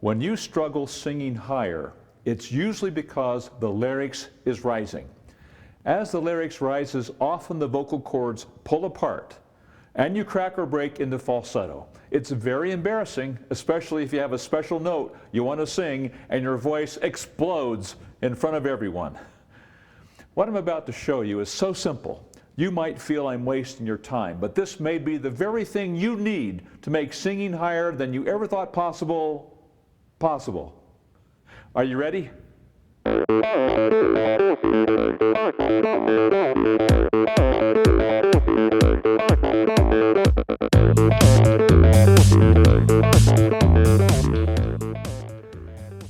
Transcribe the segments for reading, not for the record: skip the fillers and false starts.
When you struggle singing higher, it's usually because the larynx is rising. As the larynx rises, often the vocal cords pull apart, and you crack or break into falsetto. It's very embarrassing, especially if you have a special note you want to sing and your voice explodes in front of everyone. What I'm about to show you is so simple. You might feel I'm wasting your time, but this may be the very thing you need to make singing higher than you ever thought possible. Are you ready?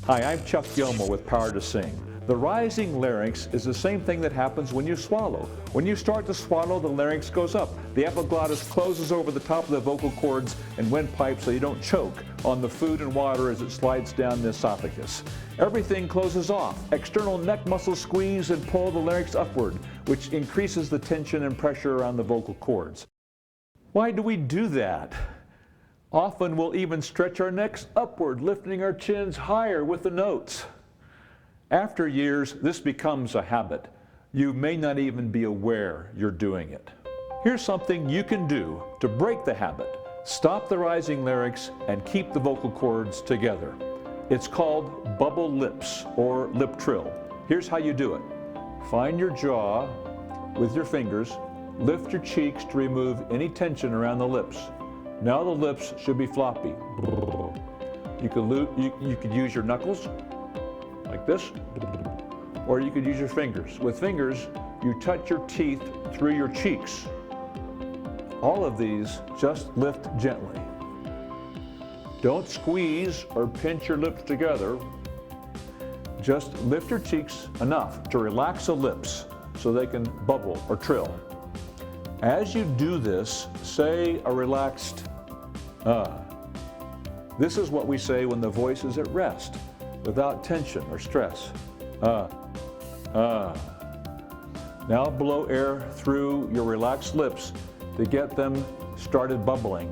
Hi, I'm Chuck Gilmore with Power to Sing. The rising larynx is the same thing that happens when you swallow. When you start to swallow, the larynx goes up. The epiglottis closes over the top of the vocal cords and windpipe so you don't choke on the food and water as it slides down the esophagus. Everything closes off. External neck muscles squeeze and pull the larynx upward, which increases the tension and pressure around the vocal cords. Why do we do that? Often we'll even stretch our necks upward, lifting our chins higher with the notes. After years, this becomes a habit. You may not even be aware you're doing it. Here's something you can do to break the habit. Stop the rising larynx and keep the vocal cords together. It's called bubble lips or lip trill. Here's how you do it. Find your jaw with your fingers, lift your cheeks to remove any tension around the lips. Now the lips should be floppy. You could use your knuckles like this, or you could use your fingers. With fingers, you touch your teeth through your cheeks. All of these just lift gently. Don't squeeze or pinch your lips together. Just lift your cheeks enough to relax the lips so they can bubble or trill. As you do this, say a relaxed This is what we say when the voice is at rest, without tension or stress. Now blow air through your relaxed lips to get them started bubbling.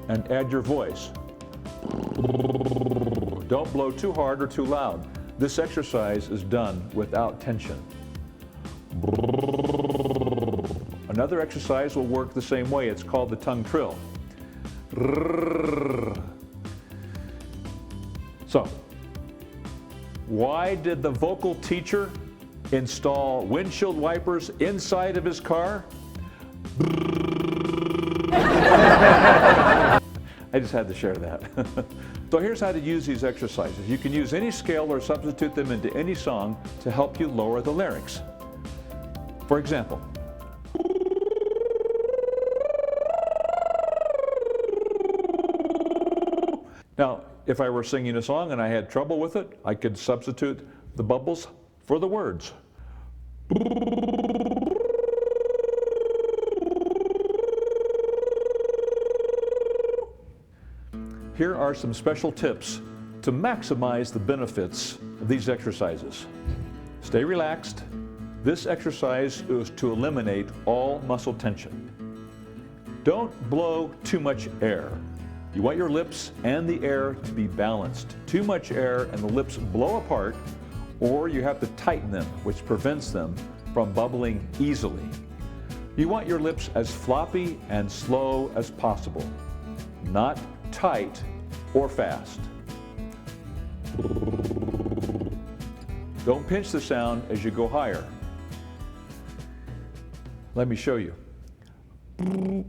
And add your voice. Don't blow too hard or too loud. This exercise is done without tension. Another exercise will work the same way. It's called the tongue trill. So, why did the vocal teacher install windshield wipers inside of his car? I just had to share that. So here's how to use these exercises. You can use any scale or substitute them into any song to help you lower the larynx. For example, now, if I were singing a song and I had trouble with it, I could substitute the bubbles for the words. Here are some special tips to maximize the benefits of these exercises. Stay relaxed. This exercise is to eliminate all muscle tension. Don't blow too much air. You want your lips and the air to be balanced. Too much air and the lips blow apart, or you have to tighten them, which prevents them from bubbling easily. You want your lips as floppy and slow as possible, not tight or fast. Don't pinch the sound as you go higher. Let me show you. You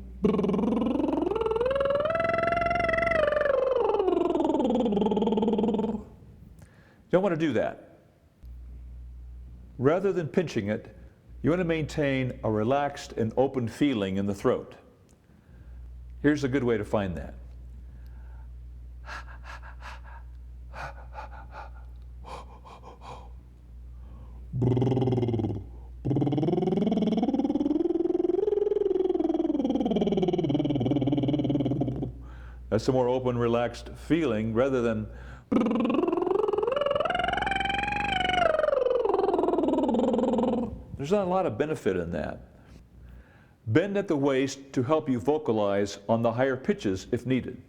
don't want to do that. Rather than pinching it, you want to maintain a relaxed and open feeling in the throat. Here's a good way to find that. That's a more open, relaxed feeling rather than there's not a lot of benefit in that. Bend at the waist to help you vocalize on the higher pitches if needed.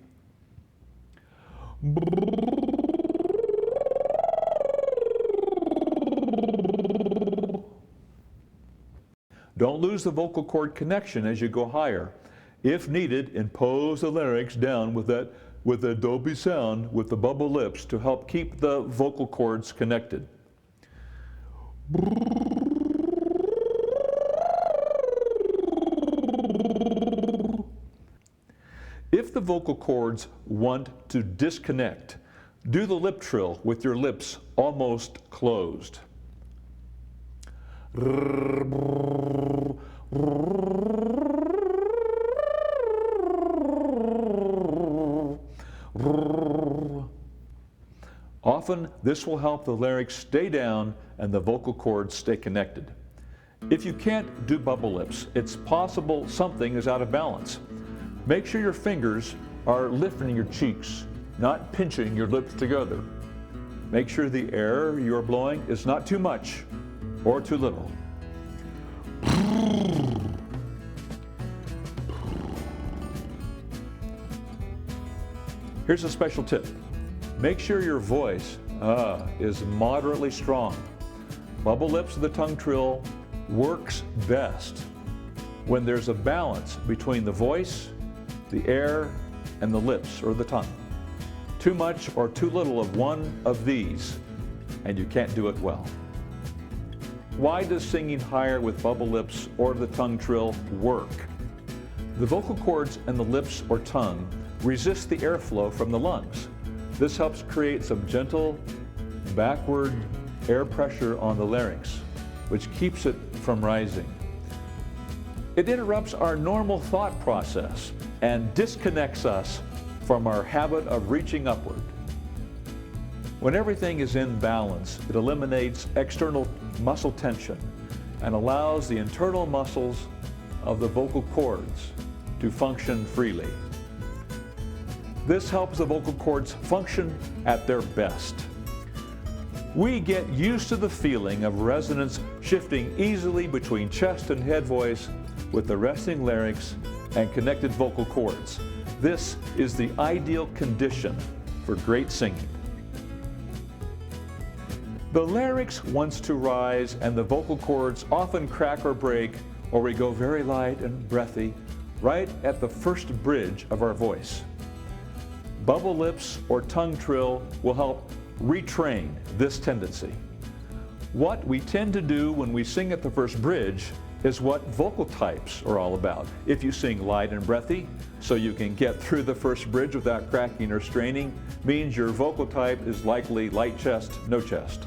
Don't lose the vocal cord connection as you go higher. If needed, impose the larynx down with a Dolby sound with the bubble lips to help keep the vocal cords connected. If the vocal cords want to disconnect, do the lip trill with your lips almost closed. Often, this will help the larynx stay down and the vocal cords stay connected. If you can't do bubble lips, it's possible something is out of balance. Make sure your fingers are lifting your cheeks, not pinching your lips together. Make sure the air you are blowing is not too much or too little. Here's a special tip. Make sure your voice is moderately strong. Bubble lips of the tongue trill works best when there's a balance between the voice, the air, and the lips or the tongue. Too much or too little of one of these, and you can't do it well. Why does singing higher with bubble lips or the tongue trill work? The vocal cords and the lips or tongue resist the airflow from the lungs. This helps create some gentle backward air pressure on the larynx, which keeps it from rising. It interrupts our normal thought process and disconnects us from our habit of reaching upward. When everything is in balance, it eliminates external muscle tension and allows the internal muscles of the vocal cords to function freely. This helps the vocal cords function at their best. We get used to the feeling of resonance shifting easily between chest and head voice with the resting larynx and connected vocal cords. This is the ideal condition for great singing. The larynx wants to rise and the vocal cords often crack or break, or we go very light and breathy right at the first bridge of our voice. Bubble lips or tongue trill will help retrain this tendency. What we tend to do when we sing at the first bridge is what vocal types are all about. If you sing light and breathy, so you can get through the first bridge without cracking or straining, means your vocal type is likely light chest, no chest.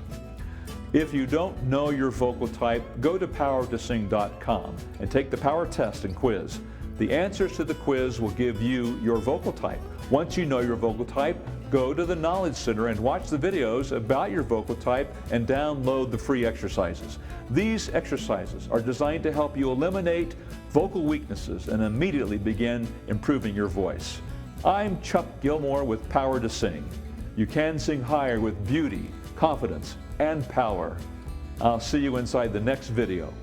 If you don't know your vocal type, go to powertosing.com and take the power test and quiz. The answers to the quiz will give you your vocal type. Once you know your vocal type, go to the Knowledge Center and watch the videos about your vocal type and download the free exercises. These exercises are designed to help you eliminate vocal weaknesses and immediately begin improving your voice. I'm Chuck Gilmore with Power to Sing. You can sing higher with beauty, confidence, and power. I'll see you inside the next video.